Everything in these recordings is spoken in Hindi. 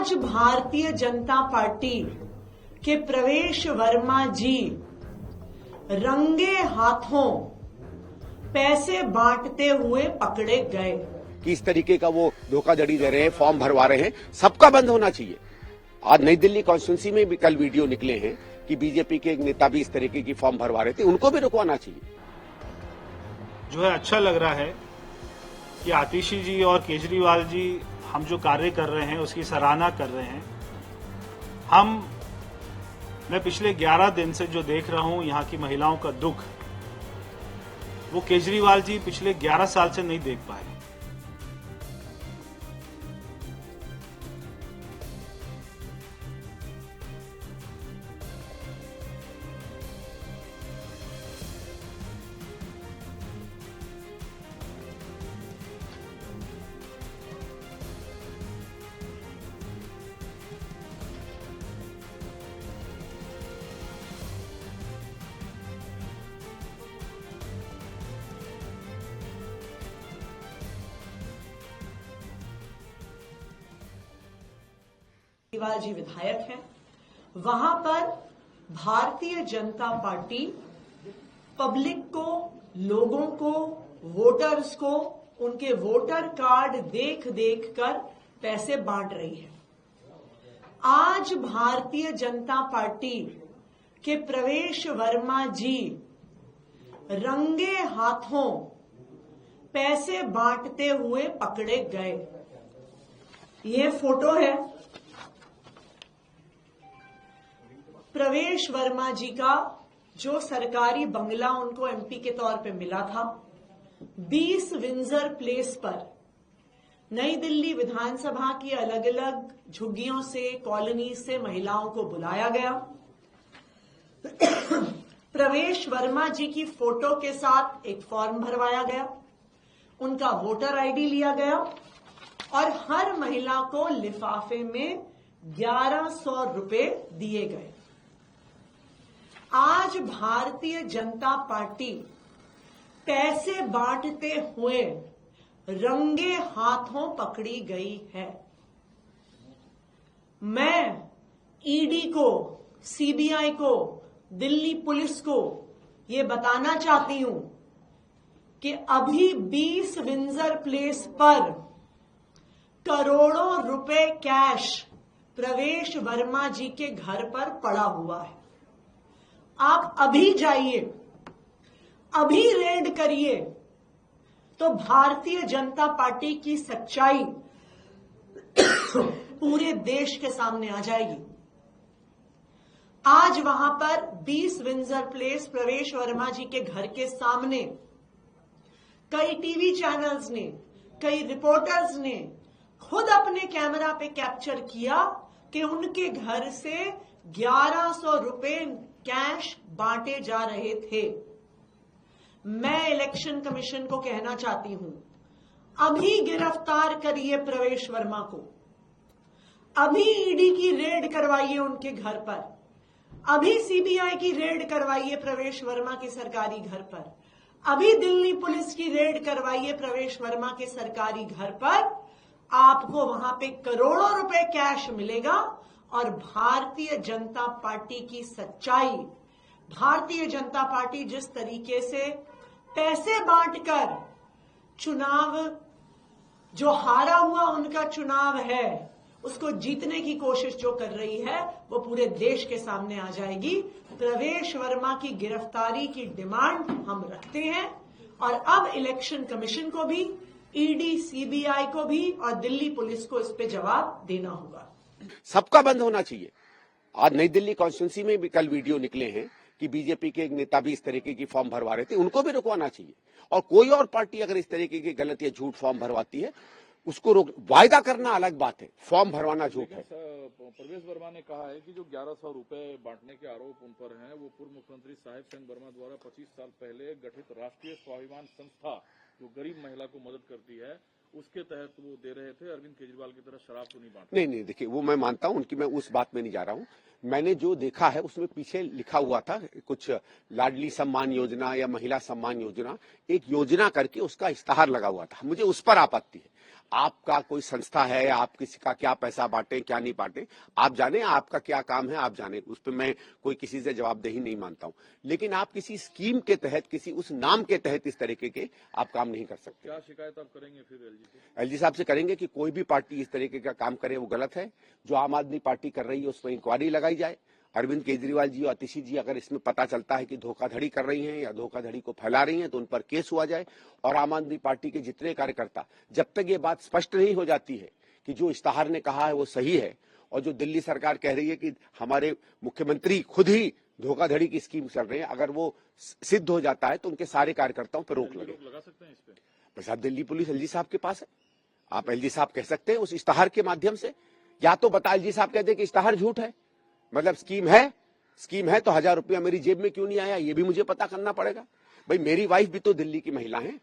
आज भारतीय जनता पार्टी के प्रवेश वर्मा जी रंगे हाथों पैसे बांटते हुए पकड़े गए। किस तरीके का वो धोखाधड़ी दे रहे हैं, फॉर्म भरवा रहे हैं, सबका बंद होना चाहिए। आज नई दिल्ली कॉन्स्टिट्यूंसी में भी कल वीडियो निकले हैं कि बीजेपी के एक नेता भी इस तरीके की फॉर्म भरवा रहे थे, उनको भी रुकवाना चाहिए। जो है अच्छा लग रहा है कि आतिशी जी और केजरीवाल जी हम जो कार्य कर रहे हैं उसकी सराहना कर रहे हैं। मैं पिछले 11 दिन से जो देख रहा हूं यहाँ की महिलाओं का दुख, वो केजरीवाल जी पिछले 11 साल से नहीं देख पाए। केजरीवाल जी विधायक हैं, वहां पर भारतीय जनता पार्टी पब्लिक को, लोगों को, वोटर्स को उनके वोटर कार्ड देख देख कर पैसे बांट रही है। आज भारतीय जनता पार्टी के प्रवेश वर्मा जी रंगे हाथों पैसे बांटते हुए पकड़े गए। ये फोटो है प्रवेश वर्मा जी का, जो सरकारी बंगला उनको एमपी के तौर पे मिला था। 20 विंजर प्लेस पर नई दिल्ली विधानसभा की अलग अलग झुग्गियों से, कॉलोनी से महिलाओं को बुलाया गया। प्रवेश वर्मा जी की फोटो के साथ एक फॉर्म भरवाया गया, उनका वोटर आईडी लिया गया और हर महिला को लिफाफे में 1100 रुपए दिए गए। आज भारतीय जनता पार्टी पैसे बांटते हुए रंगे हाथों पकड़ी गई है। मैं ईडी को, सीबीआई को, दिल्ली पुलिस को ये बताना चाहती हूं कि अभी 20 विंजर प्लेस पर करोड़ों रुपए कैश प्रवेश वर्मा जी के घर पर पड़ा हुआ है। आप अभी जाइए, अभी रेड करिए तो भारतीय जनता पार्टी की सच्चाई पूरे देश के सामने आ जाएगी। आज वहां पर 20 विंजर प्लेस प्रवेश वर्मा जी के घर के सामने कई टीवी चैनल्स ने, कई रिपोर्टर्स ने खुद अपने कैमरा पे कैप्चर किया कि उनके घर से 1100 रुपए कैश बांटे जा रहे थे। मैं इलेक्शन कमीशन को कहना चाहती हूं, अभी गिरफ्तार करिए प्रवेश वर्मा को, अभी ईडी की रेड करवाइए उनके घर पर, अभी सीबीआई की रेड करवाइए प्रवेश वर्मा के सरकारी घर पर, अभी दिल्ली पुलिस की रेड करवाइए प्रवेश वर्मा के सरकारी घर पर। आपको वहां पे करोड़ों रुपए कैश मिलेगा और भारतीय जनता पार्टी की सच्चाई, भारतीय जनता पार्टी जिस तरीके से पैसे बांटकर चुनाव, जो हारा हुआ उनका चुनाव है, उसको जीतने की कोशिश जो कर रही है, वो पूरे देश के सामने आ जाएगी। प्रवेश वर्मा की गिरफ्तारी की डिमांड हम रखते हैं और अब इलेक्शन कमीशन को भी, ईडी, सीबीआई को भी और दिल्ली पुलिस को इस पे जवाब देना होगा। सबका बंद होना चाहिए। आज नई दिल्ली कॉन्स्टिट्यूंसी में भी कल वीडियो निकले हैं कि बीजेपी के एक नेता भी इस तरीके की फॉर्म भरवा रहे थे, उनको भी रुकवाना चाहिए। और कोई और पार्टी अगर इस तरीके की गलत या झूठ फॉर्म भरवाती है, उसको रोक, वायदा करना अलग बात है, फॉर्म भरवाना झूठ है। प्रवेश वर्मा ने कहा है कि जो 1100 रुपए बांटने के आरोप उन पर हैं, वो पूर्व मुख्यमंत्री साहिब सिंह वर्मा द्वारा 25 साल पहले गठित राष्ट्रीय स्वाभिमान संस्था, जो गरीब महिला को मदद करती है, उसके तहत वो दे रहे थे। अरविंद केजरीवाल की तरह शराब तो नहीं बांट। नहीं, देखिए वो मैं मानता हूं उनकी, मैं उस बात में नहीं जा रहा हूं। मैंने जो देखा है उसमें पीछे लिखा हुआ था कुछ लाडली सम्मान योजना या महिला सम्मान योजना, एक योजना करके उसका इश्तेहार लगा हुआ था। मुझे उस पर आपत्ति है। आपका कोई संस्था है, आप किसी का क्या पैसा बांटे क्या नहीं बांटे, आप जाने, आपका क्या काम है आप जाने, उस पर मैं कोई किसी से जवाबदेही नहीं मानता हूं। लेकिन आप किसी स्कीम के तहत, किसी उस नाम के तहत इस तरीके के आप काम नहीं कर सकते। क्या शिकायत आप करेंगे फिर एलजी से? एलजी साहब से करेंगे कि कोई भी पार्टी इस तरीके का काम करे वो गलत है। जो आम आदमी पार्टी कर रही है उस पर इंक्वायरी लगाई जाए। अरविंद केजरीवाल जी और आतिशी जी अगर इसमें पता चलता है कि धोखाधड़ी कर रही हैं या धोखाधड़ी को फैला रही हैं तो उन पर केस हुआ जाए। और आम आदमी पार्टी के जितने कार्यकर्ता, जब तक ये बात स्पष्ट नहीं हो जाती है कि जो इश्तहार ने कहा है वो सही है और जो दिल्ली सरकार कह रही है कि हमारे मुख्यमंत्री खुद ही धोखाधड़ी की स्कीम चल रहे हैं, अगर वो सिद्ध हो जाता है तो उनके सारे कार्यकर्ताओं पर रोक लगा सकते हैं इस पे? प्रसाद दिल्ली पुलिस एलजी साहब के पास है। आप एलजी साहब कह सकते हैं उस इश्तहार के माध्यम से, या तो बता एलजी साहब कहते कि इश्तहार झूठ है, मतलब स्कीम है तो 1000 रुपया मेरी जेब में क्यों नहीं आया, ये भी मुझे पता करना पड़ेगा। भाई मेरी वाइफ भी तो दिल्ली की महिला है,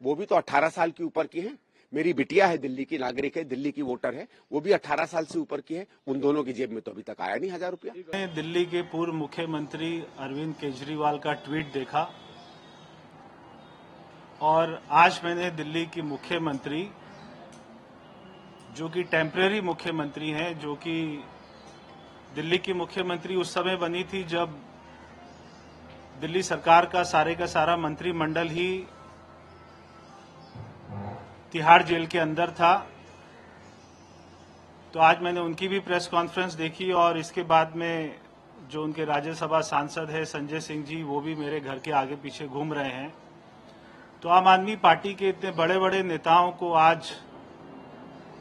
वो भी तो 18 साल की ऊपर की है। मेरी बिटिया है, दिल्ली की नागरिक है, दिल्ली की वोटर है, वो भी 18 साल से ऊपर की है। उन दोनों की जेब में तो अभी तक आया नहीं 1000 रुपया। मैंने दिल्ली के पूर्व मुख्यमंत्री अरविंद केजरीवाल का ट्वीट देखा और आज मैंने दिल्ली की मुख्यमंत्री, जो कि टेम्परेरी मुख्यमंत्री हैं, जो कि दिल्ली की मुख्यमंत्री उस समय बनी थी जब दिल्ली सरकार का सारा मंत्रिमंडल ही तिहाड़ जेल के अंदर था, तो आज मैंने उनकी भी प्रेस कॉन्फ्रेंस देखी और इसके बाद में जो उनके राज्यसभा सांसद है संजय सिंह जी, वो भी मेरे घर के आगे पीछे घूम रहे हैं। तो आम आदमी पार्टी के इतने बड़े बड़े नेताओं को आज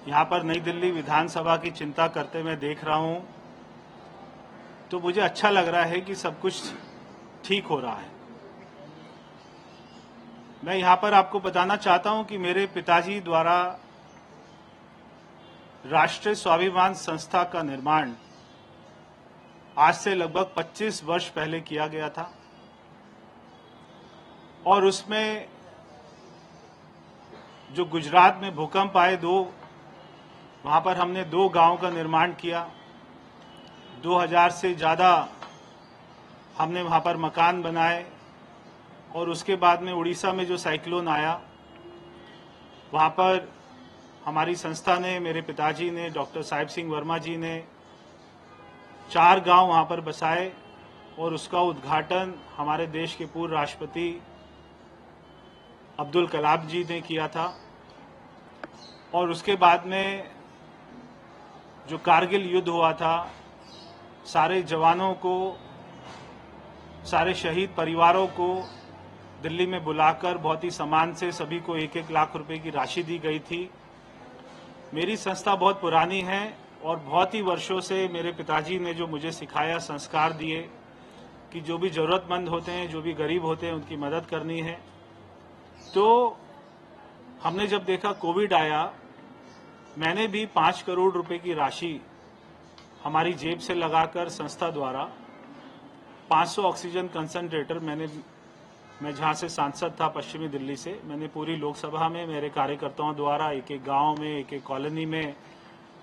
यहां पर नई दिल्ली विधानसभा की चिंता करते मैं देख रहा हूं, तो मुझे अच्छा लग रहा है कि सब कुछ ठीक हो रहा है। मैं यहां पर आपको बताना चाहता हूं कि मेरे पिताजी द्वारा राष्ट्रीय स्वाभिमान संस्था का निर्माण आज से लगभग 25 वर्ष पहले किया गया था और उसमें जो गुजरात में भूकंप आए वहां पर हमने 2 गांव का निर्माण किया। 2000 से ज्यादा हमने वहां पर मकान बनाए और उसके बाद में उड़ीसा में जो साइक्लोन आया, वहां पर हमारी संस्था ने, मेरे पिताजी ने, डॉक्टर साहिब सिंह वर्मा जी ने 4 गांव वहां पर बसाए और उसका उद्घाटन हमारे देश के पूर्व राष्ट्रपति अब्दुल कलाम जी ने किया था। और उसके बाद में जो कारगिल युद्ध हुआ था, सारे जवानों को, सारे शहीद परिवारों को दिल्ली में बुलाकर बहुत ही सम्मान से सभी को 1-1 लाख रुपए की राशि दी गई थी। मेरी संस्था बहुत पुरानी है और बहुत ही वर्षों से मेरे पिताजी ने जो मुझे सिखाया, संस्कार दिए कि जो भी जरूरतमंद होते हैं, जो भी गरीब होते हैं, उनकी मदद करनी है। तो हमने जब देखा कोविड आया, मैंने भी 5 करोड़ रुपए की राशि हमारी जेब से लगाकर संस्था द्वारा 500 ऑक्सीजन कंसंट्रेटर, मैं जहां से सांसद था पश्चिमी दिल्ली से, मैंने पूरी लोकसभा में मेरे कार्यकर्ताओं द्वारा 1-1 गांव में, 1-1 कॉलोनी में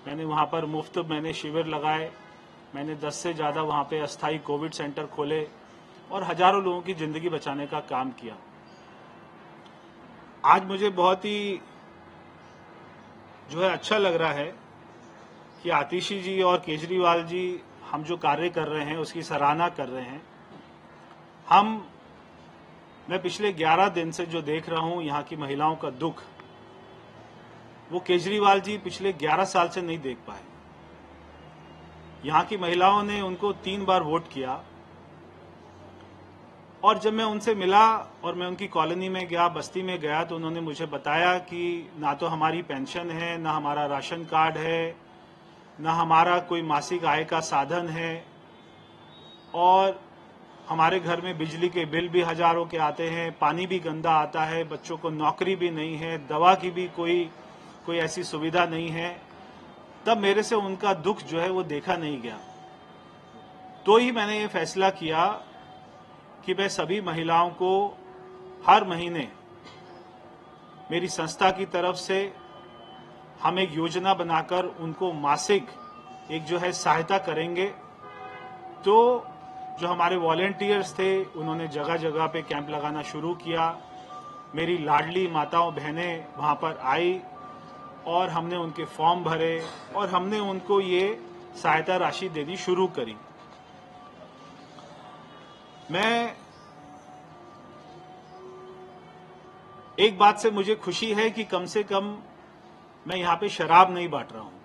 मैंने वहां पर मुफ्त मैंने शिविर लगाए। मैंने 10 से ज्यादा वहां पे अस्थायी कोविड सेंटर खोले और हजारों लोगों की जिंदगी बचाने का काम किया। आज मुझे बहुत ही अच्छा लग रहा है कि आतिशी जी और केजरीवाल जी हम जो कार्य कर रहे हैं उसकी सराहना कर रहे हैं। मैं पिछले 11 दिन से जो देख रहा हूं यहाँ की महिलाओं का दुख, वो केजरीवाल जी पिछले 11 साल से नहीं देख पाए। यहाँ की महिलाओं ने उनको 3 बार वोट किया और जब मैं उनसे मिला और मैं उनकी कॉलोनी में गया, बस्ती में गया, तो उन्होंने मुझे बताया कि ना तो हमारी पेंशन है, ना हमारा राशन कार्ड है, ना हमारा कोई मासिक आय का साधन है और हमारे घर में बिजली के बिल भी हजारों के आते हैं, पानी भी गंदा आता है, बच्चों को नौकरी भी नहीं है, दवा की भी कोई ऐसी सुविधा नहीं है। तब मेरे से उनका दुख जो है वो देखा नहीं गया। तो ही मैंने ये फैसला किया कि मैं सभी महिलाओं को हर महीने मेरी संस्था की तरफ से हम एक योजना बनाकर उनको मासिक एक जो है सहायता करेंगे। तो जो हमारे वॉलेंटियर्स थे उन्होंने जगह जगह पे कैंप लगाना शुरू किया। मेरी लाडली माताओं बहनें वहां पर आई और हमने उनके फॉर्म भरे और हमने उनको ये सहायता राशि देनी शुरू करी। मैं एक बात से मुझे खुशी है कि कम से कम मैं यहां पे शराब नहीं बांट रहा हूं।